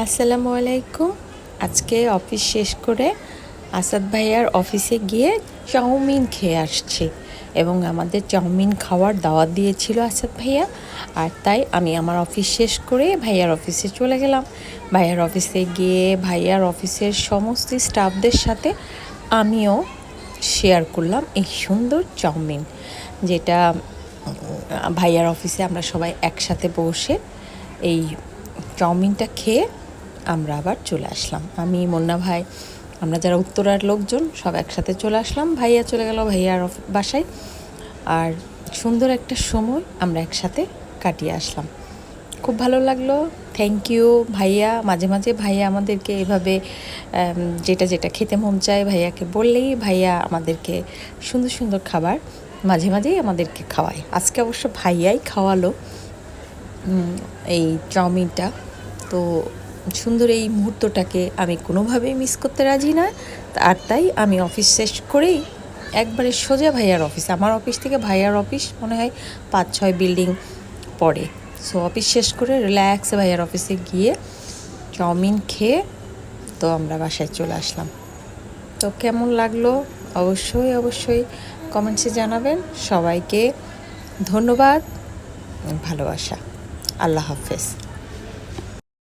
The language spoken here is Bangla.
আসসালামু আলাইকুম। আজকে অফিস শেষ করে আসাদ ভাইয়ার অফিসে গিয়ে চাউমিন খেয়ে আসছি এবং আমাদের চাউমিন খাওয়ার দাওয়াত দিয়েছিল আসাদ ভাইয়া। আর তাই আমি আমার অফিস শেষ করে ভাইয়ার অফিসে চলে গেলাম। ভাইয়ার অফিসে গিয়ে ভাইয়ার অফিসের সমস্ত স্টাফদের সাথে আমিও শেয়ার করলাম এই সুন্দর চাউমিন, যেটা ভাইয়ার অফিসে আমরা সবাই একসাথে বসে এই চাউমিনটা খেয়ে আমরা আবার চলে আসলাম। আমি মুন্না ভাই, আমরা যারা উত্তরার লোকজন সব একসাথে চলে আসলাম। ভাইয়া চলে গেল ভাইয়ার বাসায়। আর সুন্দর একটা সময় আমরা একসাথে কাটিয়ে আসলাম। খুব ভালো লাগলো। থ্যাংক ইউ ভাইয়া। মাঝে মাঝে ভাইয়া আমাদেরকে এভাবে যেটা যেটা খেতে মন চায় ভাইয়াকে বললেই ভাইয়া আমাদেরকে সুন্দর সুন্দর খাবার মাঝে মাঝেই আমাদেরকে খাওয়ায়। আজকে অবশ্য ভাইয়াই খাওয়ালো এই চাউমিনটা। তো সুন্দর এই মুহূর্তটাকে আমি কোনোভাবেই মিস করতে রাজি না। আর তাই আমি অফিস শেষ করেই একবারে সোজা ভাইয়ার অফিস, আমার অফিস থেকে ভাইয়ার অফিস মনে হয় 5-6 বিল্ডিং পড়ে। সো অফিস শেষ করে রিল্যাক্সে ভাইয়ার অফিসে গিয়ে চাউমিন খেয়ে তো আমরা বাসায় চলে আসলাম। তো কেমন লাগলো অবশ্যই অবশ্যই কমেন্টসে জানাবেন। সবাইকে ধন্যবাদ, ভালোবাসা। আল্লাহ হাফেজ।